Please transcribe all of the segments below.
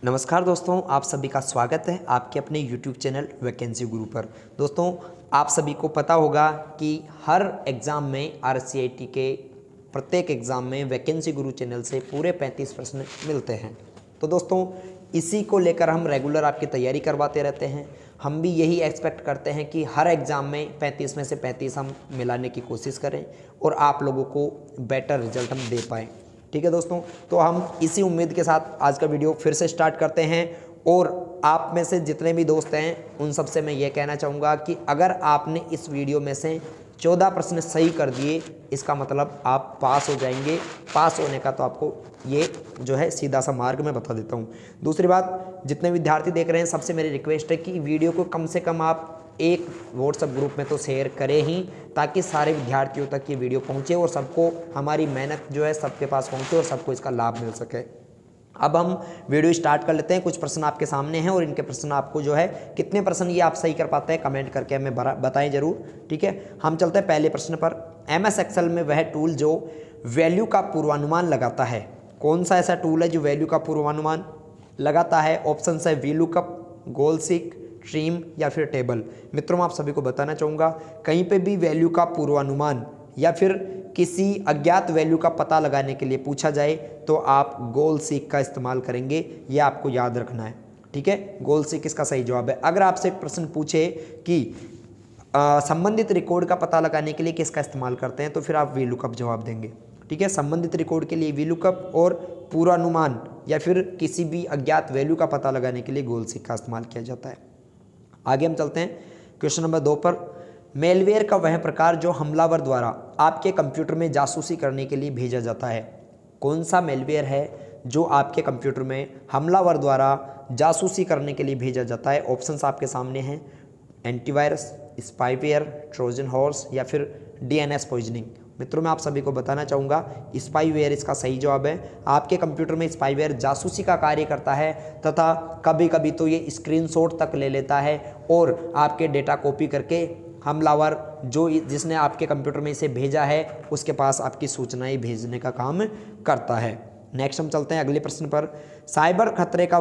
नमस्कार दोस्तों, आप सभी का स्वागत है आपके अपने YouTube चैनल वैकेंसी गुरु पर। दोस्तों, आप सभी को पता होगा कि हर एग्ज़ाम में RCIT के प्रत्येक एग्ज़ाम में वैकेंसी गुरु चैनल से पूरे 35 प्रश्न मिलते हैं। तो दोस्तों, इसी को लेकर हम रेगुलर आपकी तैयारी करवाते रहते हैं। हम भी यही एक्सपेक्ट करते हैं कि हर एग्ज़ाम में 35 में से 35 हम मिलाने की कोशिश करें और आप लोगों को बेटर रिजल्ट हम दे पाएँ। ठीक है दोस्तों, तो हम इसी उम्मीद के साथ आज का वीडियो फिर से स्टार्ट करते हैं। और आप में से जितने भी दोस्त हैं उन सब से मैं ये कहना चाहूँगा कि अगर आपने इस वीडियो में से 14 प्रश्न सही कर दिए, इसका मतलब आप पास हो जाएंगे। पास होने का तो आपको ये जो है सीधा सा मार्ग मैं बता देता हूँ। दूसरी बात, जितने विद्यार्थी देख रहे हैं सबसे मेरी रिक्वेस्ट है कि वीडियो को कम से कम आप एक व्हाट्सएप ग्रुप में तो शेयर करें ही, ताकि सारे विद्यार्थियों तक ये वीडियो पहुंचे और सबको हमारी मेहनत जो है सबके पास पहुंचे और सबको इसका लाभ मिल सके। अब हम वीडियो स्टार्ट कर लेते हैं। कुछ प्रश्न आपके सामने हैं और इनके प्रश्न आपको जो है कितने प्रश्न ये आप सही कर पाते हैं कमेंट करके हमें बताएं जरूर। ठीक है, हम चलते हैं पहले प्रश्न पर। MS एक्सेल में वह टूल जो वैल्यू का पूर्वानुमान लगाता है, कौन सा ऐसा टूल है जो वैल्यू का पूर्वानुमान लगाता है? ऑप्शन है VLOOKUP, गोल सीक, ट्रीम या फिर टेबल। मित्रों, मैं आप सभी को बताना चाहूँगा, कहीं पे भी वैल्यू का पूर्वानुमान या फिर किसी अज्ञात वैल्यू का पता लगाने के लिए पूछा जाए तो आप गोल सीक का इस्तेमाल करेंगे, ये आपको याद रखना है। ठीक है, गोल सीक इसका सही जवाब है। अगर आपसे एक प्रश्न पूछे कि संबंधित रिकॉर्ड का पता लगाने के लिए किसका इस्तेमाल करते हैं, तो फिर आप VLOOKUP जवाब देंगे। ठीक है, संबंधित रिकॉर्ड के लिए VLOOKUP और पूर्वानुमान या फिर किसी भी अज्ञात वैल्यू का पता लगाने के लिए गोल सीक का इस्तेमाल किया जाता है। आगे हम चलते हैं क्वेश्चन नंबर 2 पर। मेलवेयर का वह प्रकार जो हमलावर द्वारा आपके कंप्यूटर में जासूसी करने के लिए भेजा जाता है, कौन सा मेलवेयर है जो आपके कंप्यूटर में हमलावर द्वारा जासूसी करने के लिए भेजा जाता है? ऑप्शंस आपके सामने हैं, एंटीवायरस, स्पाईवेयर, ट्रोजन हॉर्स या फिर DNS पॉइजनिंग। मित्रों, मैं आप सभी को बताना चाहूँगा स्पाईवेयर इसका सही जवाब है। आपके कंप्यूटर में स्पाईवेयर जासूसी का कार्य करता है तथा कभी कभी तो ये स्क्रीनशॉट तक ले लेता है और आपके डेटा कॉपी करके हमलावर जिसने आपके कंप्यूटर में इसे भेजा है उसके पास आपकी सूचनाएं भेजने का काम करता है। नेक्स्ट हम चलते हैं अगले प्रश्न पर। साइबर खतरे का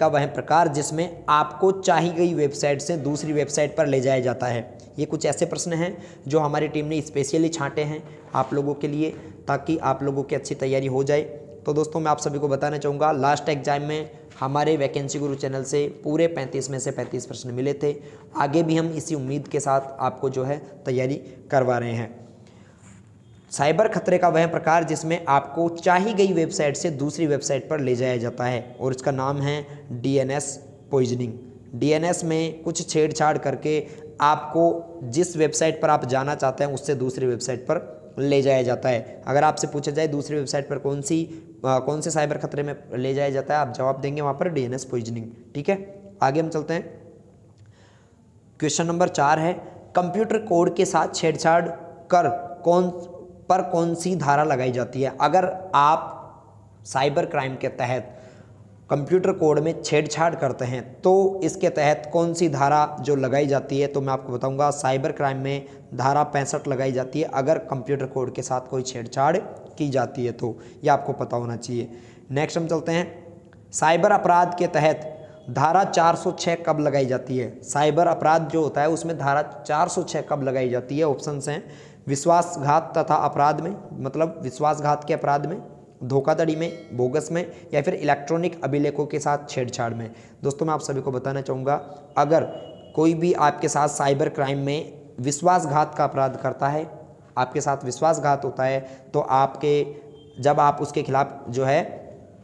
वह प्रकार जिसमें आपको चाही गई वेबसाइट से दूसरी वेबसाइट पर ले जाया जाता है। ये कुछ ऐसे प्रश्न हैं जो हमारी टीम ने स्पेशली छांटे हैं आप लोगों के लिए, ताकि आप लोगों की अच्छी तैयारी हो जाए। तो दोस्तों, मैं आप सभी को बताना चाहूँगा, लास्ट एग्जाम में हमारे वैकेंसी गुरु चैनल से पूरे 35 में से 35 प्रश्न मिले थे। आगे भी हम इसी उम्मीद के साथ आपको जो है तैयारी करवा रहे हैं। साइबर खतरे का वह प्रकार जिसमें आपको चाही गई वेबसाइट से दूसरी वेबसाइट पर ले जाया जाता है और इसका नाम है DNS पॉइजनिंग। DNS में कुछ छेड़छाड़ करके आपको जिस वेबसाइट पर आप जाना चाहते हैं उससे दूसरी वेबसाइट पर ले जाया जाता है। अगर आपसे पूछा जाए दूसरी वेबसाइट पर कौन से साइबर खतरे में ले जाया जाता है, आप जवाब देंगे वहाँ पर DNS पॉइजनिंग। ठीक है, आगे हम चलते हैं। क्वेश्चन नंबर 4 है, कंप्यूटर कोड के साथ छेड़छाड़ कर कौन सी धारा लगाई जाती है? अगर आप साइबर क्राइम के तहत कंप्यूटर कोड में छेड़छाड़ करते हैं तो इसके तहत कौन सी धारा जो लगाई जाती है, तो मैं आपको बताऊंगा साइबर क्राइम में धारा 65 लगाई जाती है अगर कंप्यूटर कोड के साथ कोई छेड़छाड़ की जाती है तो, यह आपको पता होना चाहिए। नेक्स्ट हम चलते हैं, साइबर अपराध के तहत धारा 406 कब लगाई जाती है? साइबर अपराध जो होता है उसमें धारा 406 कब लगाई जाती है? ऑप्शंस हैं, विश्वासघात तथा अपराध में, मतलब विश्वासघात के अपराध में, धोखाधड़ी में, बोगस में या फिर इलेक्ट्रॉनिक अभिलेखों के साथ छेड़छाड़ में। दोस्तों, मैं आप सभी को बताना चाहूँगा, अगर कोई भी आपके साथ साइबर क्राइम में विश्वासघात का अपराध करता है, आपके साथ विश्वासघात होता है, तो जब आप उसके खिलाफ जो है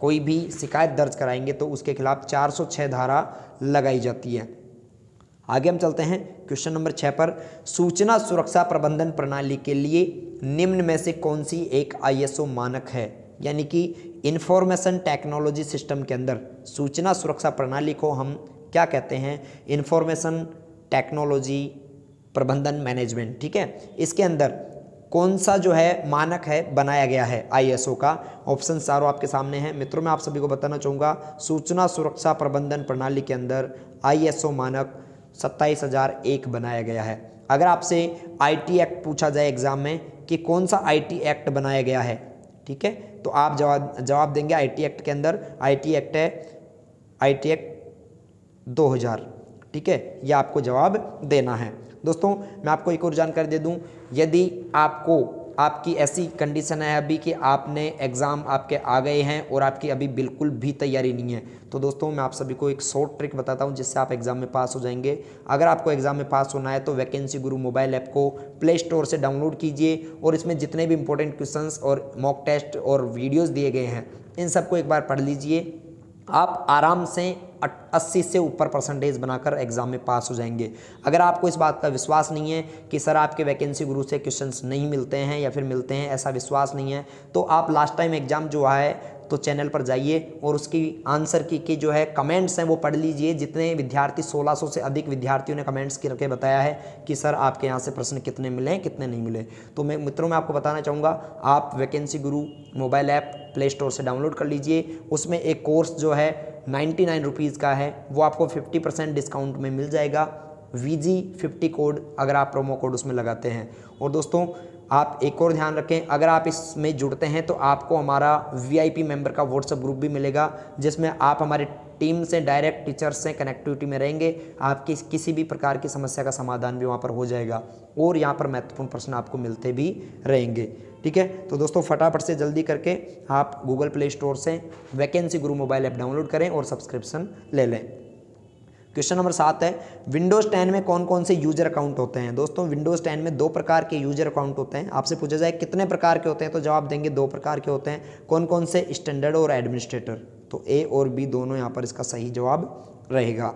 कोई भी शिकायत दर्ज कराएंगे तो उसके खिलाफ 406 धारा लगाई जाती है। आगे हम चलते हैं क्वेश्चन नंबर 6 पर। सूचना सुरक्षा प्रबंधन प्रणाली के लिए निम्न में से कौन सी एक ISO मानक है? यानी कि इंफॉर्मेशन टेक्नोलॉजी सिस्टम के अंदर सूचना सुरक्षा प्रणाली को हम क्या कहते हैं? इंफॉर्मेशन टेक्नोलॉजी प्रबंधन मैनेजमेंट। ठीक है, इसके अंदर कौन सा जो है मानक है बनाया गया है ISO का? ऑप्शन चारों आपके सामने हैं। मित्रों, मैं आप सभी को बताना चाहूँगा, सूचना सुरक्षा प्रबंधन प्रणाली के अंदर ISO मानक 27001 बनाया गया है। अगर आपसे IT एक्ट पूछा जाए एग्जाम में कि कौन सा IT एक्ट बनाया गया है, ठीक है, तो आप जवाब देंगे IT एक्ट के अंदर, IT एक्ट है IT एक्ट 2000, ठीक है, ये आपको जवाब देना है। दोस्तों मैं आपको एक और जानकारी दे दूं, यदि आपकी ऐसी कंडीशन है अभी कि आपने एग्ज़ाम आपके आ गए हैं और आपकी अभी बिल्कुल भी तैयारी नहीं है, तो दोस्तों मैं आप सभी को एक शॉर्ट ट्रिक बताता हूं जिससे आप एग्ज़ाम में पास हो जाएंगे। अगर आपको एग्ज़ाम में पास होना है तो वैकेंसी गुरु मोबाइल ऐप को प्ले स्टोर से डाउनलोड कीजिए और इसमें जितने भी इंपॉर्टेंट क्वेश्चंस और मॉक टेस्ट और वीडियोज़ दिए गए हैं इन सबको एक बार पढ़ लीजिए। आप आराम से 80 से ऊपर परसेंटेज बनाकर एग्जाम में पास हो जाएंगे। अगर आपको इस बात का विश्वास नहीं है कि सर आपके वैकेंसी गुरु से क्वेश्चंस नहीं मिलते हैं या फिर मिलते हैं, ऐसा विश्वास नहीं है, तो आप लास्ट टाइम एग्जाम जो है तो चैनल पर जाइए और उसकी आंसर की जो है कमेंट्स हैं वो पढ़ लीजिए। जितने विद्यार्थी 1600 से अधिक विद्यार्थियों ने कमेंट्स करके बताया है कि सर आपके यहाँ से प्रश्न कितने मिले हैं कितने नहीं मिले। तो मैं मित्रों मैं आपको बताना चाहूँगा, आप वैकेंसी गुरु मोबाइल ऐप प्ले स्टोर से डाउनलोड कर लीजिए। उसमें एक कोर्स जो है 99 रुपीज़ का है, वो आपको 50% डिस्काउंट में मिल जाएगा। VG50 कोड अगर आप प्रोमो कोड उसमें लगाते हैं। और दोस्तों आप एक और ध्यान रखें, अगर आप इसमें जुड़ते हैं तो आपको हमारा VIP मेंबर का व्हाट्सएप ग्रुप भी मिलेगा जिसमें आप हमारी टीम से डायरेक्ट टीचर्स से कनेक्टिविटी में रहेंगे। आपकी किसी भी प्रकार की समस्या का समाधान भी वहाँ पर हो जाएगा और यहाँ पर महत्वपूर्ण प्रश्न आपको मिलते भी रहेंगे। ठीक है, तो दोस्तों फटाफट से जल्दी करके आप गूगल प्ले स्टोर से वैकेंसी गुरु मोबाइल ऐप डाउनलोड करें और सब्सक्रिप्शन ले लें। क्वेश्चन नंबर 7 है, विंडोज़ 10 में कौन कौन से यूजर अकाउंट होते हैं। दोस्तों विंडोज़ 10 में 2 प्रकार के यूजर अकाउंट होते हैं। आपसे पूछा जाए कितने प्रकार के होते हैं तो जवाब देंगे 2 प्रकार के होते हैं। कौन कौन से, स्टैंडर्ड और एडमिनिस्ट्रेटर। तो A और B दोनों यहाँ पर इसका सही जवाब रहेगा।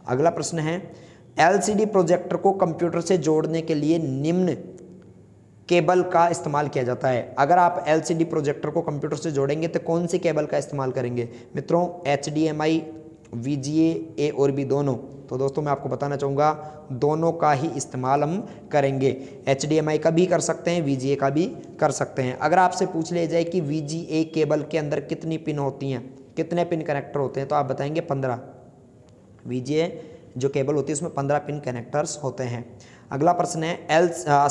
अगला प्रश्न है, LCD प्रोजेक्टर को कंप्यूटर से जोड़ने के लिए निम्न केबल का इस्तेमाल किया जाता है। अगर आप LCD प्रोजेक्टर को कंप्यूटर से जोड़ेंगे तो कौन सी केबल का इस्तेमाल करेंगे मित्रों, HDMI, VGA, A और B दोनों। तो दोस्तों मैं आपको बताना चाहूँगा दोनों का ही इस्तेमाल हम करेंगे। HDMI का भी कर सकते हैं, VGA का भी कर सकते हैं। अगर आपसे पूछ लिया जाए कि VGA केबल के अंदर कितनी पिन होती हैं, कितने पिन कनेक्टर होते हैं, तो आप बताएंगे 15। VGA जो केबल होती है उसमें 15 पिन कनेक्टर्स होते हैं। अगला प्रश्न है,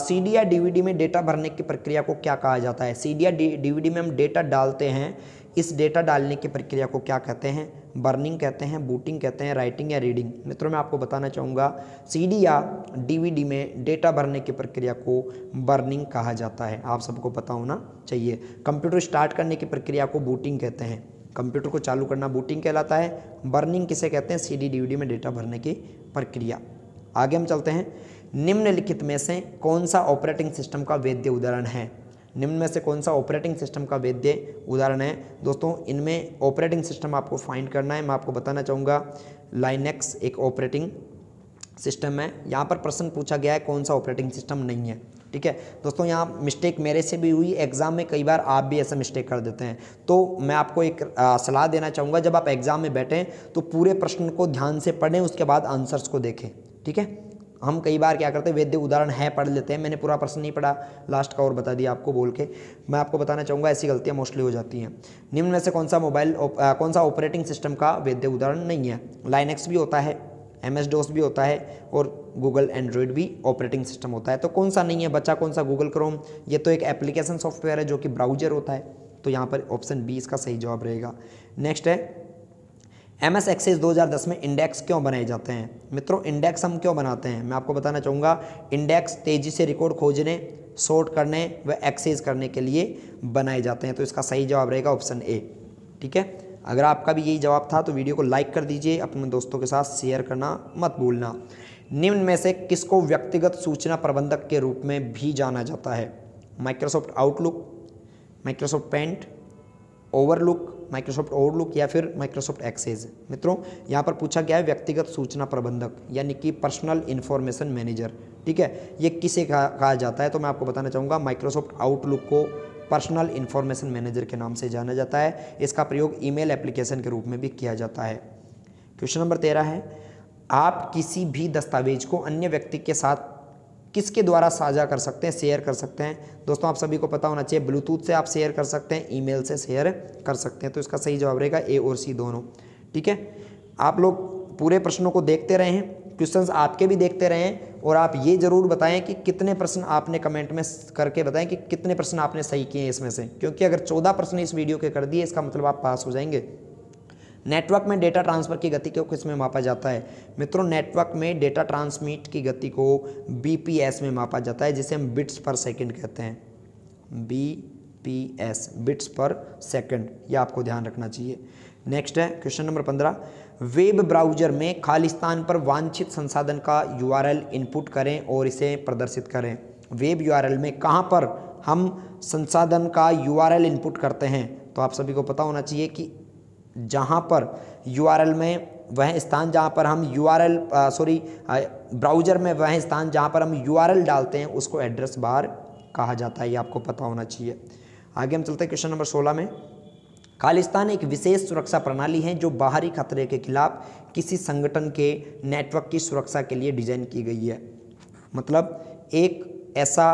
CD या DVD में डेटा भरने की प्रक्रिया को क्या कहा जाता है। CD या DVD में हम डेटा डालते हैं, इस डेटा डालने की प्रक्रिया को क्या कहते हैं, बर्निंग कहते हैं, बूटिंग कहते हैं, राइटिंग या रीडिंग। मित्रों मैं आपको बताना चाहूँगा CD या DVD में डेटा भरने की प्रक्रिया को बर्निंग कहा जाता है, आप सबको पता होना चाहिए। कंप्यूटर स्टार्ट करने की प्रक्रिया को बूटिंग कहते हैं, कंप्यूटर को चालू करना बूटिंग कहलाता है। बर्निंग किसे कहते हैं, CD DVD में डेटा भरने की प्रक्रिया। आगे हम चलते हैं, निम्नलिखित में से कौन सा ऑपरेटिंग सिस्टम का वैध उदाहरण है। निम्न में से कौन सा ऑपरेटिंग सिस्टम का वैध उदाहरण है। दोस्तों इनमें ऑपरेटिंग सिस्टम आपको फाइंड करना है। मैं आपको बताना चाहूँगा लाइनेक्स एक ऑपरेटिंग सिस्टम है। यहाँ पर प्रश्न पूछा गया है कौन सा ऑपरेटिंग सिस्टम नहीं है। ठीक है दोस्तों, यहाँ मिस्टेक मेरे से भी हुई, एग्जाम में कई बार आप भी ऐसा मिस्टेक कर देते हैं। तो मैं आपको एक सलाह देना चाहूँगा, जब आप एग्जाम में बैठें तो पूरे प्रश्न को ध्यान से पढ़ें, उसके बाद आंसर्स को देखें। ठीक है, हम कई बार क्या करते हैं, वैध उदाहरण है पढ़ लेते हैं, मैंने पूरा प्रश्न नहीं पढ़ा, लास्ट का और बता दिया आपको बोल के। मैं आपको बताना चाहूँगा ऐसी गलतियाँ मोस्टली हो जाती हैं। निम्न में से कौन सा ऑपरेटिंग सिस्टम का वैध उदाहरण नहीं है। लाइनेक्स भी होता है, MS-DOS भी होता है और गूगल एंड्रॉयड भी ऑपरेटिंग सिस्टम होता है। तो कौन सा नहीं है बच्चा, कौन सा, गूगल क्रोम। ये तो एक एप्लीकेशन सॉफ्टवेयर है जो कि ब्राउजर होता है, तो यहाँ पर ऑप्शन B इसका सही जवाब रहेगा। नेक्स्ट है, MS एक्सेस 2010 में इंडेक्स क्यों बनाए जाते हैं। मित्रों इंडेक्स हम क्यों बनाते हैं, मैं आपको बताना चाहूँगा। इंडेक्स तेज़ी से रिकॉर्ड खोजने, सॉर्ट करने व एक्सेस करने के लिए बनाए जाते हैं, तो इसका सही जवाब रहेगा ऑप्शन A। ठीक है, अगर आपका भी यही जवाब था तो वीडियो को लाइक कर दीजिए, अपने दोस्तों के साथ शेयर करना मत भूलना। निम्न में से किसको व्यक्तिगत सूचना प्रबंधक के रूप में भी जाना जाता है। Microsoft Outlook, Microsoft Paint, Microsoft overlook या फिर माइक्रोसॉफ्ट एक्सेस। मित्रों यहाँ पर पूछा गया है व्यक्तिगत सूचना प्रबंधक यानी कि पर्सनल इंफॉर्मेशन मैनेजर। ठीक है, ये किसे कहा जाता है, तो मैं आपको बताना चाहूँगा माइक्रोसॉफ्ट आउटलुक को पर्सनल इंफॉर्मेशन मैनेजर के नाम से जाना जाता है। इसका प्रयोग ईमेल एप्लीकेशन के रूप में भी किया जाता है। क्वेश्चन नंबर 13 है, आप किसी भी दस्तावेज को अन्य व्यक्ति के साथ किसके द्वारा साझा कर सकते हैं, शेयर कर सकते हैं। दोस्तों आप सभी को पता होना चाहिए, ब्लूटूथ से आप शेयर कर सकते हैं, ईमेल से शेयर कर सकते हैं, तो इसका सही जवाब रहेगा A और C दोनों। ठीक है, आप लोग पूरे प्रश्नों को देखते रहें, क्वेश्चंस आपके भी देखते रहें और आप ये ज़रूर बताएं कि कितने प्रश्न आपने कमेंट में करके बताएं कि कितने प्रश्न आपने सही किए हैं इसमें से, क्योंकि अगर 14 प्रश्न इस वीडियो के कर दिए इसका मतलब आप पास हो जाएंगे। नेटवर्क में डेटा ट्रांसफ़र की गति को किस में मापा जाता है? मित्रों, नेटवर्क में डेटा ट्रांसमिट की गति को बीपीएस में मापा जाता है, जिसे हम बिट्स पर सेकंड कहते हैं। बीपीएस, बिट्स पर सेकंड, ये आपको ध्यान रखना चाहिए। नेक्स्ट है क्वेश्चन नंबर 15, वेब ब्राउज़र में खाली स्थान पर वांछित संसाधन का यूआरएल इनपुट करें और इसे प्रदर्शित करें। वेब यूआरएल में कहाँ पर हम संसाधन का यूआरएल इनपुट करते हैं? तो आप सभी को पता होना चाहिए कि जहाँ पर यूआरएल में वह स्थान जहाँ पर हम ब्राउज़र में वह स्थान जहाँ पर हम यूआरएल डालते हैं उसको एड्रेस बार कहा जाता है, ये आपको पता होना चाहिए। आगे हम चलते हैं क्वेश्चन नंबर 16 में। खालिस्तान एक विशेष सुरक्षा प्रणाली है जो बाहरी खतरे के खिलाफ किसी संगठन के नेटवर्क की सुरक्षा के लिए डिज़ाइन की गई है। मतलब एक ऐसा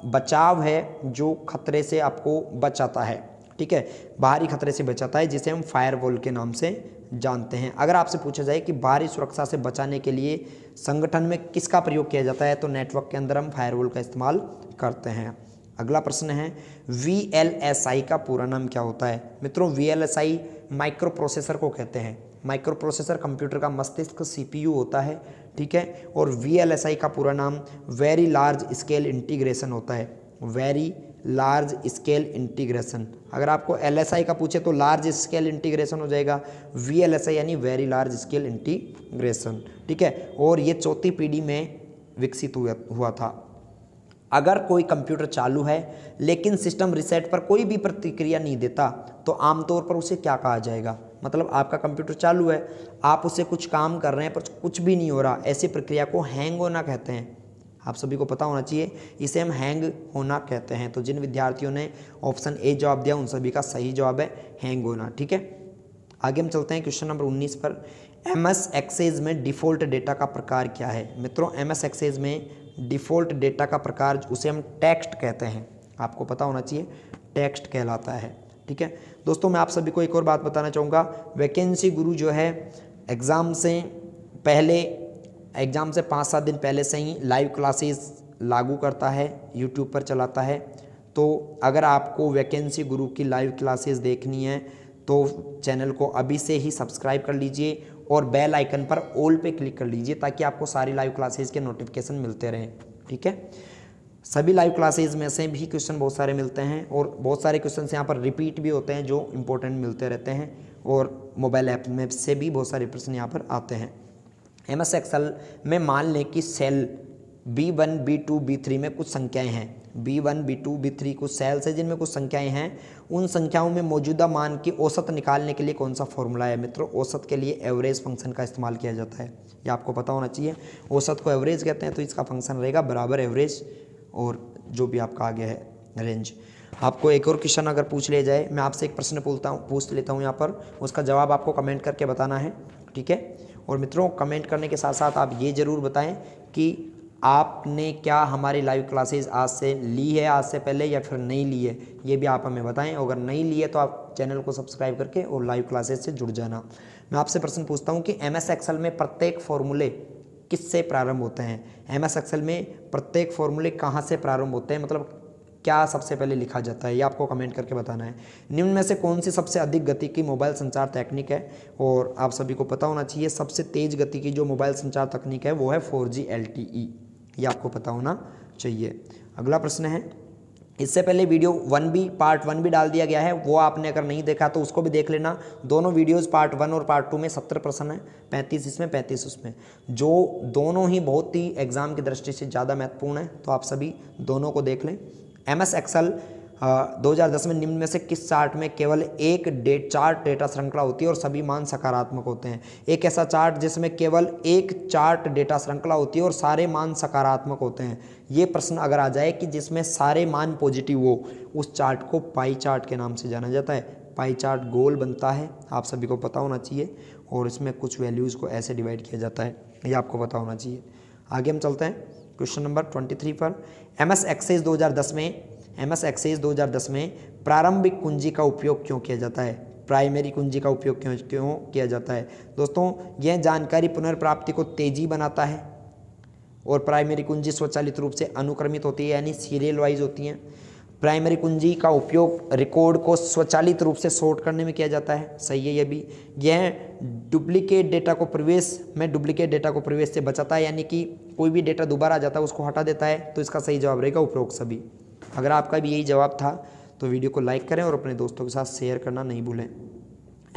बचाव है जो खतरे से आपको बचाता है, ठीक है, बाहरी खतरे से बचाता है, जिसे हम फायरवॉल के नाम से जानते हैं। अगर आपसे पूछा जाए कि बाहरी सुरक्षा से बचाने के लिए संगठन में किसका प्रयोग किया जाता है, तो नेटवर्क के अंदर हम फायरवॉल का इस्तेमाल करते हैं। अगला प्रश्न है VLSI का पूरा नाम क्या होता है? मित्रों, VLSI माइक्रो प्रोसेसर को कहते हैं। माइक्रो प्रोसेसर कंप्यूटर का मस्तिष्क CPU होता है, ठीक है, और VLSI का पूरा नाम वेरी लार्ज स्केल इंटीग्रेशन होता है। Very large scale integration. अगर आपको LSI का पूछे तो लार्ज स्केल इंटीग्रेशन हो जाएगा, VLSI यानी वेरी लार्ज स्केल इंटीग्रेशन, ठीक है, और ये चौथी पीढ़ी में विकसित हुआ था। अगर कोई कंप्यूटर चालू है लेकिन सिस्टम रीसेट पर कोई भी प्रतिक्रिया नहीं देता तो आमतौर पर उसे क्या कहा जाएगा? मतलब आपका कंप्यूटर चालू है, आप उससे कुछ काम कर रहे हैं पर कुछ भी नहीं हो रहा, ऐसी प्रक्रिया को हैंग होना कहते हैं। आप सभी को पता होना चाहिए, इसे हम हैंग होना कहते हैं। तो जिन विद्यार्थियों ने ऑप्शन ए जवाब दिया उन सभी का सही जवाब है हैंग होना, ठीक है। आगे हम चलते हैं क्वेश्चन नंबर 19 पर। MS एक्सेस में डिफ़ॉल्ट डेटा का प्रकार क्या है? मित्रों, MS एक्सेस में डिफ़ॉल्ट डेटा का प्रकार उसे हम टेक्स्ट कहते हैं। आपको पता होना चाहिए, टेक्स्ट कहलाता है, ठीक है। दोस्तों, मैं आप सभी को एक और बात बताना चाहूँगा। वैकेंसी गुरु जो है एग्ज़ाम से 5-7 दिन पहले से ही लाइव क्लासेस लागू करता है, यूट्यूब पर चलाता है। तो अगर आपको वैकेंसी गुरु की लाइव क्लासेस देखनी है तो चैनल को अभी से ही सब्सक्राइब कर लीजिए और बेल आइकन पर ऑल पे क्लिक कर लीजिए ताकि आपको सारी लाइव क्लासेस के नोटिफिकेशन मिलते रहें, ठीक है। सभी लाइव क्लासेस में से भी क्वेश्चन बहुत सारे मिलते हैं और बहुत सारे क्वेश्चन यहाँ पर रिपीट भी होते हैं जो इंपॉर्टेंट मिलते रहते हैं, और मोबाइल ऐप में से भी बहुत सारे प्रश्न यहाँ पर आते हैं। MS एक्सेल में मान लें कि सेल B1, B2, B3 में कुछ संख्याएं हैं। B1, B2, B3 कुछ सेल्स हैं जिनमें कुछ संख्याएं हैं। उन संख्याओं में मौजूदा मान की औसत निकालने के लिए कौन सा फॉर्मूला है? मित्रों, औसत के लिए एवरेज फंक्शन का इस्तेमाल किया जाता है, ये आपको पता होना चाहिए। औसत को एवरेज कहते हैं, तो इसका फंक्शन रहेगा बराबर एवरेज और जो भी आपका आगे है रेंज। आपको एक और क्वेश्चन अगर पूछ लिया जाए, मैं आपसे एक प्रश्न पूछ लेता हूँ यहाँ पर, उसका जवाब आपको कमेंट करके बताना है, ठीक है। और मित्रों, कमेंट करने के साथ साथ आप ये ज़रूर बताएं कि आपने क्या हमारी लाइव क्लासेस आज से ली है, आज से पहले, या फिर नहीं ली है, ये भी आप हमें बताएं। अगर नहीं ली है तो आप चैनल को सब्सक्राइब करके और लाइव क्लासेस से जुड़ जाना। मैं आपसे प्रश्न पूछता हूँ कि MS एक्सेल में प्रत्येक फॉर्मूले किससे प्रारंभ होते हैं? MS एक्सेल में प्रत्येक फॉर्मूले कहाँ से प्रारंभ होते हैं, मतलब क्या सबसे पहले लिखा जाता है, ये आपको कमेंट करके बताना है। निम्न में से कौन सी सबसे अधिक गति की मोबाइल संचार तकनीक है? और आप सभी को पता होना चाहिए सबसे तेज़ गति की जो मोबाइल संचार तकनीक है वो है 4G LTE, ये आपको पता होना चाहिए। अगला प्रश्न है, इससे पहले वीडियो पार्ट 1 भी डाल दिया गया है, वो आपने अगर नहीं देखा तो उसको भी देख लेना। दोनों वीडियोस पार्ट 1 और पार्ट 2 में 70 प्रश्न है, 35 इसमें 35 उसमें, जो दोनों ही बहुत ही एग्जाम की दृष्टि से ज़्यादा महत्वपूर्ण है, तो आप सभी दोनों को देख लें। MS एक्सेल 2010 में निम्न में से किस चार्ट में केवल एक चार्ट डेटा श्रृंखला होती है और सभी मान सकारात्मक होते हैं? एक ऐसा चार्ट जिसमें केवल एक चार्ट डेटा श्रृंखला होती है और सारे मान सकारात्मक होते हैं। ये प्रश्न अगर आ जाए कि जिसमें सारे मान पॉजिटिव हो, उस चार्ट को पाई चार्ट के नाम से जाना जाता है। पाई चार्ट गोल बनता है, आप सभी को पता होना चाहिए, और इसमें कुछ वैल्यूज़ को ऐसे डिवाइड किया जाता है, ये आपको पता होना चाहिए। आगे हम चलते हैं क्वेश्चन नंबर 23 पर। MS एक्सेस 2010 में प्रारंभिक कुंजी का उपयोग क्यों किया जाता है? प्राइमरी कुंजी का उपयोग क्यों किया जाता है? दोस्तों, यह जानकारी पुनर्प्राप्ति को तेजी बनाता है, और प्राइमरी कुंजी स्वचालित रूप से अनुक्रमित होती है यानी सीरियल वाइज होती हैं। प्राइमरी कुंजी का उपयोग रिकॉर्ड को स्वचालित रूप से सॉर्ट करने में किया जाता है, सही है ये भी। यह डुप्लीकेट डेटा को प्रवेश से बचाता है, यानी कि कोई भी डेटा दोबारा आ जाता है उसको हटा देता है। तो इसका सही जवाब रहेगा उपरोक्त सभी। अगर आपका भी यही जवाब था तो वीडियो को लाइक करें और अपने दोस्तों के साथ शेयर करना नहीं भूलें।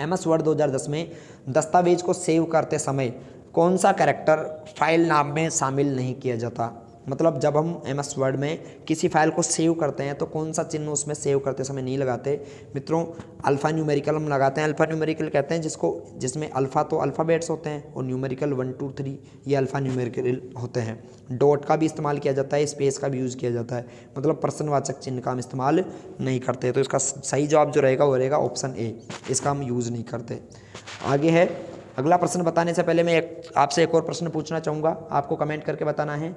MS वर्ड 2010 में दस्तावेज को सेव करते समय कौन सा कैरेक्टर फाइल नाम में शामिल नहीं किया जाता? मतलब जब हम MS वर्ड में किसी फाइल को सेव करते हैं तो कौन सा चिन्ह उसमें सेव करते समय नहीं लगाते? मित्रों, अल्फ़ा न्यूमेरिकल हम लगाते हैं। अल्फ़ा न्यूमेरिकल कहते हैं जिसमें अल्फ़ा तो अल्फ़ाबेट्स होते हैं और न्यूमेरिकल 1 2 3 ये अल्फ़ा न्यूमेरिकल होते हैं। डॉट का भी इस्तेमाल किया जाता है, स्पेस का भी यूज़ किया जाता है, मतलब प्रश्नवाचक चिन्ह का हम इस्तेमाल नहीं करते। तो इसका सही जवाब जो रहेगा वो रहेगा ऑप्शन ए, इसका हम यूज़ नहीं करते। आगे है अगला प्रश्न। बताने से पहले मैं आपसे एक और प्रश्न पूछना चाहूँगा, आपको कमेंट करके बताना है।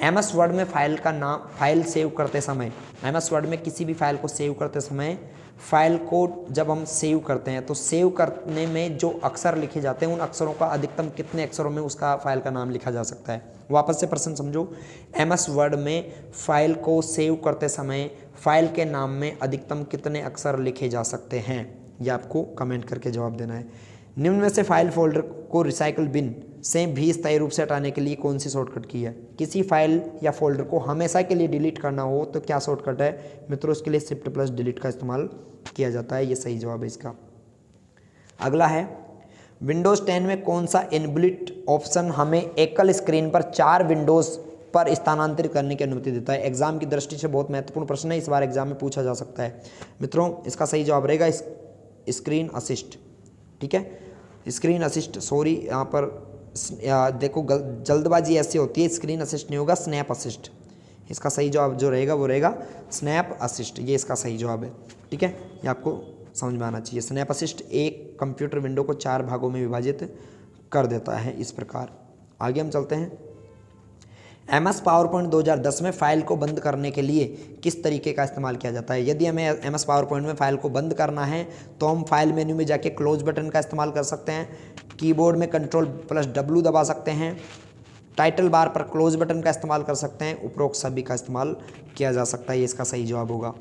MS वर्ड में फाइल सेव करते समय, MS वर्ड में किसी भी फाइल को सेव करते समय फाइल को जब हम सेव करते हैं तो सेव करने में जो अक्षर लिखे जाते हैं उन अक्षरों का अधिकतम कितने अक्षरों में उसका फाइल का नाम लिखा जा सकता है? वापस से प्रश्न समझो। MS वर्ड में फाइल को सेव करते समय फाइल के नाम में अधिकतम कितने अक्षर लिखे जा सकते हैं? ये आपको कमेंट करके जवाब देना है। निम्न में से फाइल फोल्डर को रिसाइकल बिन से भी स्थायी रूप से हटाने के लिए कौन सी शॉर्टकट की है? किसी फाइल या फोल्डर को हमेशा के लिए डिलीट करना हो तो क्या शॉर्टकट है? मित्रों, इसके लिए Shift+Delete का इस्तेमाल किया जाता है, ये सही जवाब है इसका। अगला है विंडोज़ 10 में कौन सा इनबिल्ट ऑप्शन हमें एकल स्क्रीन पर 4 विंडोज़ पर स्थानांतरित करने की अनुमति देता है? एग्जाम की दृष्टि से बहुत महत्वपूर्ण प्रश्न है, इस बार एग्जाम में पूछा जा सकता है। मित्रों, इसका सही जवाब रहेगा स्क्रीन असिस्ट। ठीक है, स्क्रीन असिस्ट, सॉरी यहाँ पर देखो जल्दबाजी ऐसी होती है, स्क्रीन असिस्ट नहीं होगा, स्नैप असिस्ट। इसका सही जवाब जो रहेगा वो रहेगा स्नैप असिस्ट, ये इसका सही जवाब है। ठीक है, ये आपको समझ में आना चाहिए। स्नैप असिस्ट एक कंप्यूटर विंडो को 4 भागों में विभाजित कर देता है इस प्रकार। आगे हम चलते हैं। MS पावरपॉइंट 2010 में फाइल को बंद करने के लिए किस तरीके का इस्तेमाल किया जाता है? यदि हमें MS पावरपॉइंट में फाइल को बंद करना है तो हम फाइल मेन्यू में जाके क्लोज बटन का इस्तेमाल कर सकते हैं, कीबोर्ड में Ctrl+W दबा सकते हैं, टाइटल बार पर क्लोज बटन का इस्तेमाल कर सकते हैं, उपरोक्त सभी का इस्तेमाल किया जा सकता है, ये इसका सही जवाब होगा।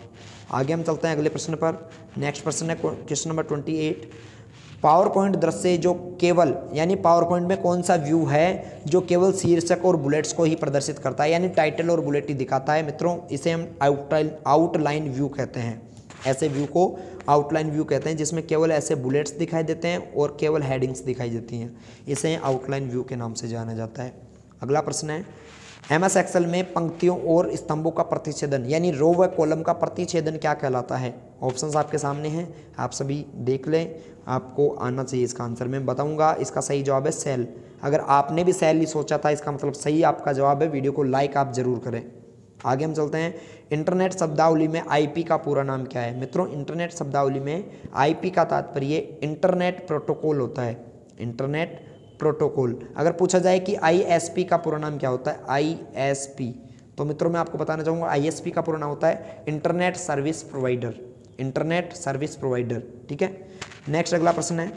आगे हम चलते हैं अगले प्रश्न पर। नेक्स्ट प्रश्न है क्वेश्चन नंबर 28। पावर पॉइंट दृश्य जो केवल, यानी पावर पॉइंट में कौन सा व्यू है जो केवल शीर्षक और बुलेट्स को ही प्रदर्शित करता है, यानी टाइटल और बुलेट ही दिखाता है? मित्रों, इसे हम आउटलाइन व्यू कहते हैं। ऐसे व्यू को आउटलाइन व्यू कहते हैं जिसमें केवल ऐसे बुलेट्स दिखाई देते हैं और केवल हेडिंग्स दिखाई देती हैं, इसे आउटलाइन व्यू के नाम से जाना जाता है। अगला प्रश्न है MS एक्सेल में पंक्तियों और स्तंभों का प्रतिच्छेदन, यानी रो व कॉलम का प्रतिच्छेदन क्या कहलाता है? ऑप्शंस आपके सामने हैं, आप सभी देख लें, आपको आना चाहिए इसका आंसर। मैं बताऊंगा, इसका सही जवाब है सेल। अगर आपने भी सेल ही सोचा था इसका मतलब सही आपका जवाब है। वीडियो को लाइक आप जरूर करें। आगे हम चलते हैं। इंटरनेट शब्दावली में IP का पूरा नाम क्या है? मित्रों, इंटरनेट शब्दावली में IP का तात्पर्य इंटरनेट प्रोटोकॉल होता है। Internet protocol. अगर पूछा जाए कि ISP का पूरा नाम क्या होता है, ISP, तो मित्रों मैं आपको बताना चाहूँगा ISP का पूरा नाम होता है internet service provider. Internet service provider. ठीक है, नेक्स्ट अगला प्रश्न है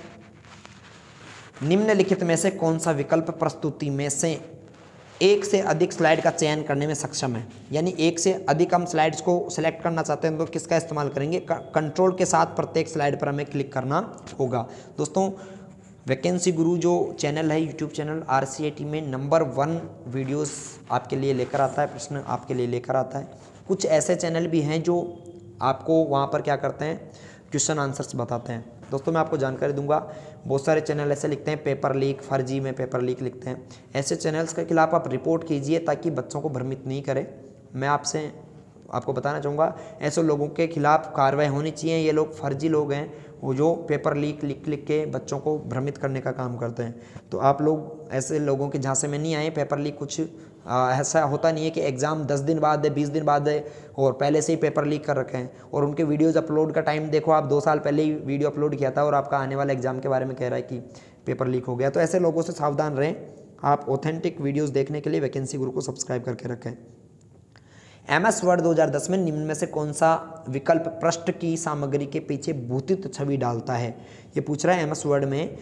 निम्नलिखित में से कौन सा विकल्प प्रस्तुति में से एक से अधिक स्लाइड का चयन करने में सक्षम है? यानी एक से अधिक हम स्लाइड्स को सिलेक्ट करना चाहते हैं तो किसका इस्तेमाल करेंगे? कंट्रोल के साथ प्रत्येक स्लाइड पर हमें क्लिक करना होगा। दोस्तों, वैकेंसी गुरु जो चैनल है, यूट्यूब चैनल, RCAT में नंबर 1 वीडियोस आपके लिए लेकर आता है, प्रश्न आपके लिए लेकर आता है। कुछ ऐसे चैनल भी हैं जो आपको वहाँ पर क्या करते हैं, क्वेश्चन आंसर्स बताते हैं। दोस्तों, मैं आपको जानकारी दूंगा, बहुत सारे चैनल ऐसे लिखते हैं पेपर लीक, फर्जी में पेपर लीक लिखते हैं। ऐसे चैनल्स के खिलाफ आप रिपोर्ट कीजिए ताकि बच्चों को भ्रमित नहीं करें। मैं आपको बताना चाहूँगा, ऐसे लोगों के खिलाफ कार्रवाई होनी चाहिए। ये लोग फर्जी लोग हैं, वो जो पेपर लीक लिख के बच्चों को भ्रमित करने का काम करते हैं। तो आप लोग ऐसे लोगों के झांसे में नहीं आए। पेपर लीक कुछ ऐसा होता नहीं है कि एग्ज़ाम 10 दिन बाद है, 20 दिन बाद है और पहले से ही पेपर लीक कर रखे हैं। और उनके वीडियोज़ अपलोड का टाइम देखो, आप 2 साल पहले ही वीडियो अपलोड किया था और आपका आने वाले एग्ज़ाम के बारे में कह रहा है कि पेपर लीक हो गया। तो ऐसे लोगों से सावधान रहें। आप ऑथेंटिक वीडियोज़ देखने के लिए वैकेंसी गुरु को सब्सक्राइब करके रखें। MS वर्ड 2010 में निम्न में से कौन सा विकल्प पृष्ठ की सामग्री के पीछे भूतित छवि डालता है? ये पूछ रहा है MS वर्ड में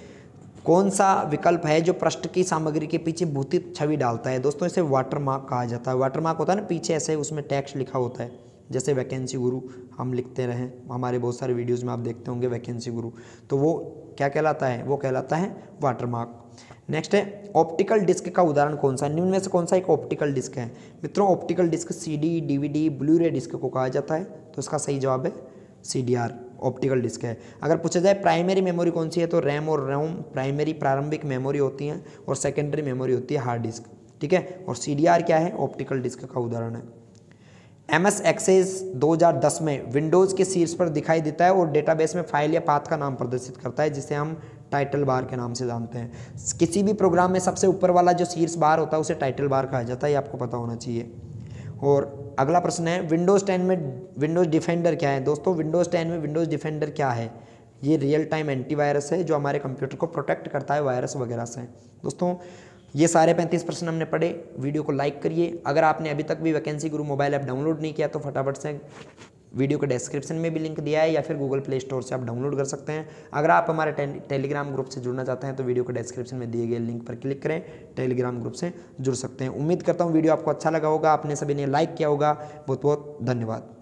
कौन सा विकल्प है जो पृष्ठ की सामग्री के पीछे भूतित छवि डालता है? दोस्तों इसे वाटरमार्क कहा जाता है। वाटरमार्क होता है ना, पीछे ऐसे उसमें टेक्स्ट लिखा होता है, जैसे वैकेंसी गुरु हम लिखते रहे, हमारे बहुत सारे वीडियोस में आप देखते होंगे वैकेंसी गुरु, तो वो क्या कहलाता है? वो कहलाता है वाटरमार्क। नेक्स्ट है ऑप्टिकल डिस्क का उदाहरण कौन सा है? निम्न में से कौन सा एक ऑप्टिकल डिस्क है? मित्रों optical disc CD, DVD, Blu-ray disc को कहा जाता है, तो इसका सही जवाब है सीडीआर, ऑप्टिकल डिस्क है। अगर पूछा जाए प्राइमरी मेमोरी कौन सी है, तो रैम और रोम प्राइमरी प्रारंभिक मेमोरी होती हैं और सेकेंडरी मेमोरी होती है हार्ड डिस्क, ठीक है। और सीडीआर क्या है? ऑप्टिकल डिस्क का उदाहरण है। MS एक्सेस 2010 में विंडोज़ के शीर्ष पर दिखाई देता है और डेटाबेस में फाइल या पाथ का नाम प्रदर्शित करता है, जिसे हम टाइटल बार के नाम से जानते हैं। किसी भी प्रोग्राम में सबसे ऊपर वाला जो शीर्ष बार होता है उसे टाइटल बार कहा जाता है, ये आपको पता होना चाहिए। और अगला प्रश्न है विंडोज़ 10 में विंडोज़ डिफेंडर क्या है? दोस्तों विंडोज़ 10 में विंडोज़ डिफेंडर क्या है? ये रियल टाइम एंटीवायरस है जो हमारे कंप्यूटर को प्रोटेक्ट करता है वायरस वगैरह से। दोस्तों ये सारे 35 प्रश्न हमने पढ़े। वीडियो को लाइक करिए। अगर आपने अभी तक भी वैकेंसी गुरु मोबाइल ऐप डाउनलोड नहीं किया तो फटाफट से वीडियो के डिस्क्रिप्शन में भी लिंक दिया है या फिर गूगल प्ले स्टोर से आप डाउनलोड कर सकते हैं। अगर आप हमारे टेलीग्राम ग्रुप से जुड़ना चाहते हैं तो वीडियो के डिस्क्रिप्शन में दिए गए लिंक पर क्लिक करें, टेलीग्राम ग्रुप से जुड़ सकते हैं। उम्मीद करता हूँ वीडियो आपको अच्छा लगा होगा, आपने सभी ने लाइक किया होगा। बहुत बहुत धन्यवाद।